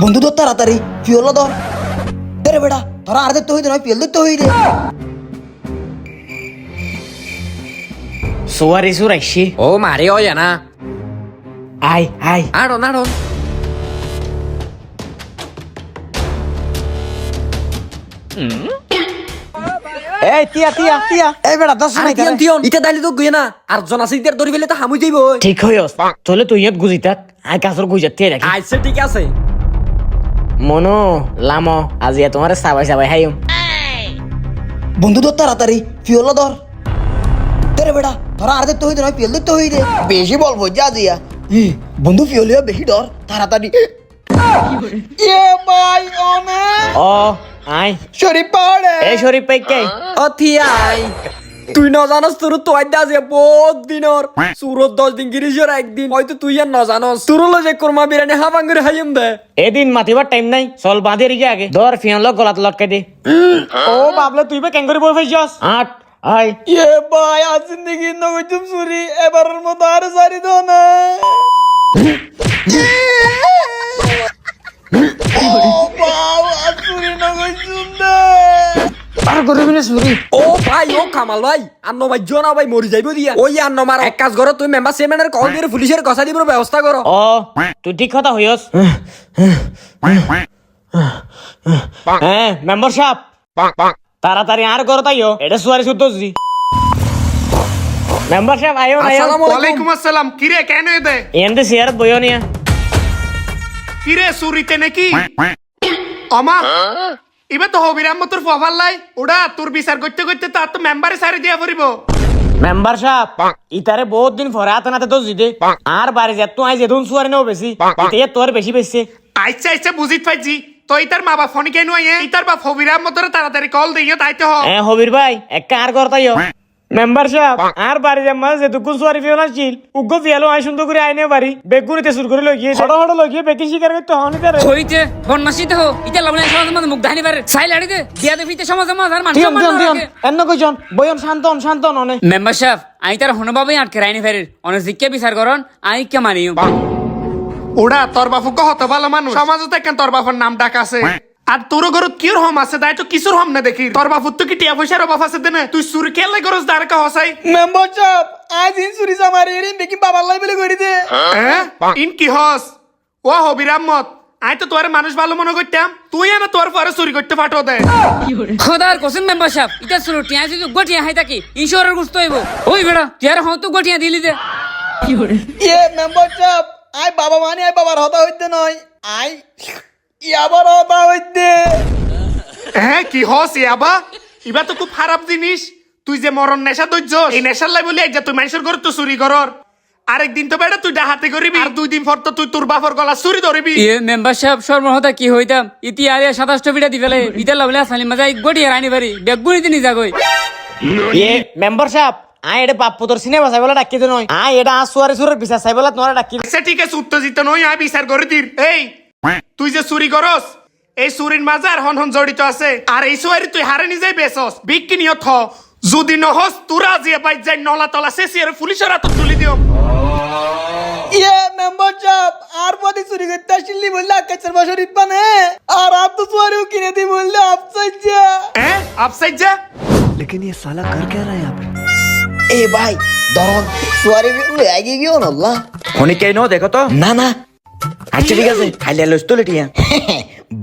বন্ধু ধর তাড়াতাড়ি ফিওল ধর রে বেটা ধরা আর দেখতে হইতে নয় ফিওল দেখতে হইতে সোয়ারি সুরাইছি ও মারে ওয়া না আই আই আড়ন আড়ন এই তিয়া তিয়া তিয়া এই বেটা 10 নাই তিয়ান তিয়ান ইটা দাইলে তো গইনা আর জন আছে ইতার ধরি ফেলে তো হামুই যাইব ঠিক হইস চলে তুই ইয়াত গুজি থাক আই কাছর গুজি তে রাখি আচ্ছা ঠিক আছে মনো লামো আজি তোমার সাবাই সাবাই হাইম বন্ধু ধর তাড়াতাড়ি ফিওল ধর রে বেটা ধরা আর দেখতে হইতে নয় ফিওল দেখতে হইতে বেশি বলবো যা দিয়া বন্ধু ফিওল বেশি ধর তাড়াতাড়ি এ ভাই ওনে ও আই শরীফ পাড়ে এই শরীফ পাইকে ও থিয়াই তুই না জানোস তোর তো আইদা আছে বহুত দিনর সুরত 10 দিন গিরিজর একদিন হয়তো তুই আর না জানোস তোর লো যে কোরমা বিরিয়ানি হাবাঙ্গুরে হাইম দে এদিন মাতিবার টাইম নাই চল বাঁধে রিগে আগে ধর ফিয়ান লগ গলাত লটকে দে ও বাবলে তুই বে ক্যাঙ্গুরি বই ফেলছস আট আই এ ভাই আজ জিন্দেগি নগই তুম সুরি এবারের মতো আর সারি দো না আর করবি না সুরি ও ভাই ও কামাল ভাই আন্ন ভাই জনা ভাই মরি যাইবো দিয়া ওই আন্ন মার এক কাজ করো তুই মেম্বার চেয়ারম্যানের কল দিয়ে পুলিশের কথা দিবার ব্যবস্থা করো ও তুই ঠিক কথা হইস হ্যাঁ মেম্বার সাহেব তাড়াতাড়ি আর করো তাইও এটা সুয়ারি সুদ্দজি মেম্বার সাহেব আয়ো আয়ো আসসালামু আলাইকুম ওয়ালাইকুম আসসালাম কিরে কেন এদে এন্ড শেয়ার বইও নিয়া কিরে সুরিতে নাকি আমা এবার তো হবিরাম তোর ফভার লাই ওটা তোর বিচার করতে করতে তার তো মেম্বারে সারি দিয়া পড়িব মেম্বার সাহেব ইতারে বহুত দিন পরে হাতে নাতে তো জিদে আর বাড়ি যা তো আই যেদুন সুয়ারি নেও বেশি ইতে তোর বেশি বেশি আচ্ছা আচ্ছা বুঝিত পাইছি তো ইতার মা বাপ ফোন কেন আইয়ে ইতার বাপ হবিরাম তোর তাড়াতাড়ি কল দিও তাইতে হ হ্যাঁ হবির ভাই একটা আর কর তাইও মেম্বার সাহেব আর বাড়ি যা মাঝে যেটুকু সুয়ারি ফিও না চিল উগ্র ফিয়ালো আই সুন্দর করে আইনে বাড়ি বেগুনিতে শুরু করে লগিয়ে ছোট ছোট লগিয়ে বেকিং শিকার করতে হনি তারে হইতে বন্যাসিতে হো ইটা লাবনে সমাজ মধ্যে মুখ ধানি পারে সাই লাড়ি দে দিয়া দে ফিতে সমাজ মধ্যে আর মানুষ দিয়ন দিয়ন দিয়ন এন্ন কইজন বয়ন শান্তন শান্তন অনে মেম্বার সাহেব আই তার হনবাবে আটকে রাইনি ফেরে অনেক জিজ্ঞা বিচার করন আই কে মানিও ওরা তোর বাপু কত ভালো মানুষ সমাজত কেন তোর বাপের নাম ডাক আছে আর তোর ঘরত কির হম আছে তাই তো কিছুর হম না দেখি তোর বাপুর তো কি টিয়া পয়সার অভাব আছে দেনে তুই সুর খেলে করস দাঁড়কা হসাই মেম্বার সাহেব আজ ইন সুরি জামারি এরিন দেখি বাবার লাই বলে করি দে হ্যাঁ ইন কি হস ও হবিরাম মত আই তো তোর মানুষ ভালো মনে করতাম তুই না তোর পরে চুরি করতে ফাটো দে খোদার কোসেন মেম্বার সাহেব ইটা শুরু টিয়া যদি গটিয়া হাই থাকি ইনশোরের গুস্ত হইব ওই বেড়া টিয়ার হও তো গটিয়া দিলি দে এ মেম্বার সাহেব আই বাবা মানে আই বাবার হতা হইতে নয় আই ইয়াবার হতা হইতে হ্যাঁ কি হস ইয়াবা ইবা তো খুব খারাপ জিনিস তুই যে মরণ নেশা ধৈর্য এই নেশার লাই বলি একজা তুই মানুষের ঘর তো চুরি করর আরেকদিন তো বেটা তুই ডাহাতে করিবি আর 2 দিন পর তো তুই তোর বাপর গলা চুরি ধরিবি এ মেম্বার সাহেব সর্বহতা কি হইতাম ইতি আরে 27 বিটা দি ফেলে ইটা লাবলে সালিম মাজাই গটিয়া রাইনি পারি বেগুনিতে নি যাগই এ মেম্বার সাহেব আই এটা বাপ পুতর সিনেমা চাইবলা ডাকি দে নয় আই এটা আ সুয়ারি সুরের বিচার চাইবলা তোরা ডাকি আচ্ছা ঠিক আছে উত্তেজিত নই আই বিচার করে দির এই তুই যে চুরি করস এই চুরির মাঝে আর হন হন জড়িত আছে আর এই চুরি তুই হারে নিজেই বেচস বিক্রি নিয়ত হ যদি নহস তোরা জিয়ে পাই যাই নলা তলা শেষি আর পুলিশের হাতত তুলি দিও ইয়ে মেম্বার সাহেব আর পদি চুরি করতে আসলি বললে আকাশের বছর ইতপানে আর আপ তো সুয়ারিও কিনে দি বললে আপসাইড যা হ্যাঁ আপসাইড যা এ ভাই ধরন সুয়ারি লেগে গিয়েও না আল্লাহ অনেক কেন দেখো তো না না আচ্ছা ঠিক আছে খাইলে লস তো লেটিয়া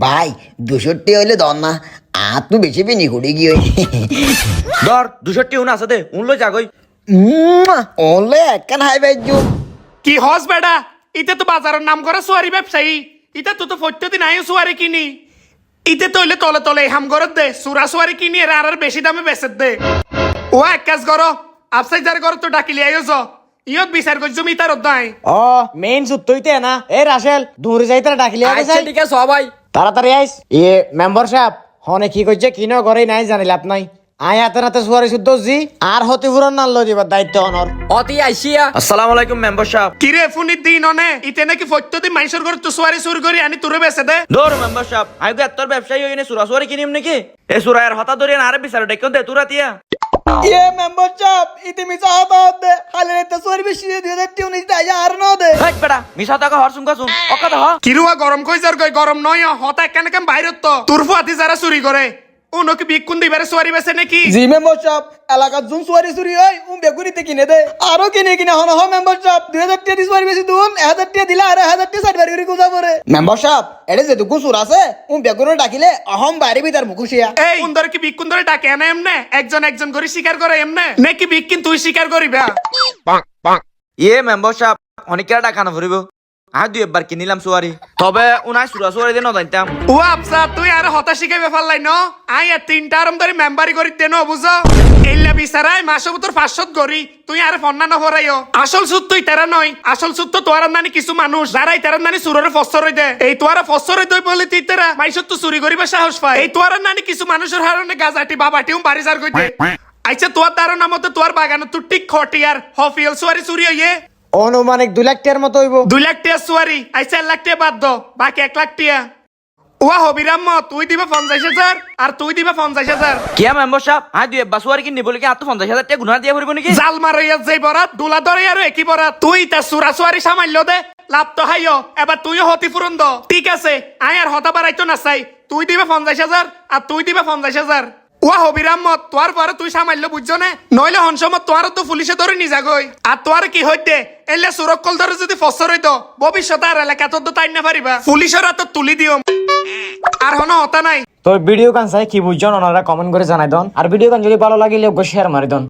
ভাই 62 হইলে ধর না আর তুই বেশি পিনি ঘুরে গিয়ে ধর 200 উন আছে দে উন লই যাগই ওলে একখান হাই ভাই জু কি হস বেটা ইতে তো বাজারের নাম করা সুয়ারি ব্যবসায়ী ইতে তো তো প্রত্যেকদিন আইও সুয়ারি কিনি ইতে তো হইলে তলে তলে হাম করত দে সুরা সুয়ারি কিনি আর বেশি দামে বেচে দে ও এক কাজ করো আপসাই যার ঘর তো ডাকিলি আইও ইয়ত বিচার করছো মি তার অধ্যায় ও মেইন সুত হইতে না এ রাসেল দূরে যাইতে ডাকিলে আগে আচ্ছা যাই ঠিক আছে সবাই তাড়াতাড়ি আইস এ মেম্বার সাহেব হনে কি কইছে কিনো ঘরে নাই জানি লাভ নাই আই হাতে নাতে সুয়ারি সুদ্দ জি আর হতে পুরন নাল দিবার দায়িত্ব অনর অতি আইসিয়া আসসালামু আলাইকুম মেম্বার সাহেব কিরে ফোনের দিন অনে ইতে নাকি প্রত্যেকদিন মানুষের ঘর তো সুয়ারি চুরি করি আনি তোরে বেচে দে ধর মেম্বার সাহেব আই তো এত্তর ব্যবসায়ী হইনে সুরা সুরি কিনিম নাকি এ সুরায়ের হতা ধরিয়া আরে বিচার ডেকন দে তুরা তিয়া মেম্বার সাহেব ইতি মিছা হতা হতে হালে রেতে সোয়ারি বেশি 2000 টিউন ইতে আইয়া আর না দে হেই বেটা মিছা টাকা হর শুনকা শুন অকাত হ কিরুয়া গরম কই যার কই গরম নয় হতা কেন কেন বাইরত তো তোর ফুয়াতি যারা চুরি করে উনকি বিকুন দিবারে সোয়ারি বেছে নাকি জি মেম্বার সাহেব এলাকার জুন সোয়ারি চুরি হয় বেগুনিতে কিনে দে আরো কিনে কিনে হন হয় মেম্বার সাহেব 2000 টিয়া দি সোয়ারি বেশি দুন 1000 টিয়া দিলা আর 1000 টিয়া সাইড বাড়ি গুজা পড়ে মেম্বার সাহেব এডে যে দুকু সুর আছে বেগুনে ডাকিলে অহম বাড়ি ভিতর মুখুশিয়া এই কুন্দর কি বিকুন ধরে ডাকে না এমনে একজন একজন করে স্বীকার করে এমনে নাকি বিকিন তুই স্বীকার করিবা ইয়ে মেম্বার সাহেব অনেকেরা টাকা না ভরিব আর দুই একবার কিনিলাম সুয়ারি তবে উনাই সুরা সুয়ারি দিয়ে নজানতাম ও আফসা তুই আর হতা শিখাইবে ফেললাই ন আই আর 3টা আরম ধরে মেম্বারি করি দেন বুঝো এইলা বিচারাই মাসব তোর 500 গরি তুই আর ফন্না না ভরাইও আসল সুদ তুই তেরা নয় আসল সুদ তো তোর নানি কিছু মানুষ যারাই তেরা নানি সুরের ফসর হই দে এই তোর ফসর হই দই বলে তুই তেরা মাইসত তো চুরি করিবা সাহস পায় এই তোর নানি কিছু মানুষের হারনে গাজাটি বাবাটিও বাড়ি যার কইতে আচ্ছা তোর ধারণা মতো তোর বাগানে তুই ঠিক খটিয়ার হফিয়াল সুয়ারি চুরি হইয়ে অনুমানিক 2 লাখ টাকার মতো হইব 2 লাখ টাকা সুয়ারি আচ্ছা 1 লাখ টাকা বাদ দাও বাকি 1 লাখ টাকা ওয়া হবিরাম তুই দিবা 50,000 আর তুই দিবা 50,000 কিয়া মেম্বার সাহেব আর দুই একবার সুয়ারি কিনি বলে কি আর তো 50,000 টাকা গুনা দিয়া ভরিব নাকি জাল মারাইয়া যাই বরাত দুলা ধরে আর একই বরাত তুই তা সুরা সুয়ারি সামাইল দে লাভ তো হাইও এবার তুইও হতি ফুরন দ ঠিক আছে আই আর হতা বাড়াইতো না চাই তুই দিবা 50,000 আর তুই দিবা 50,000 ওয়া হবিরাম তোর পরে তুই সামাইল বুঝছো না নইলে হনসমত তোর তো পুলিশে ধরে নিয়ে যাগই আর তোর কি হইতে এলে সুরক্ষল ধরে যদি ফসর হইতো ভবিষ্যতে আর এলাকা তো তাই না পারিবা পুলিশের হাত তুলি দিও আর হন হতা নাই তো ভিডিও গান চাই কি বুঝছেন ওনারা কমেন্ট করে জানাই দন আর ভিডিও গান যদি ভালো লাগিলে শেয়ার মারি দন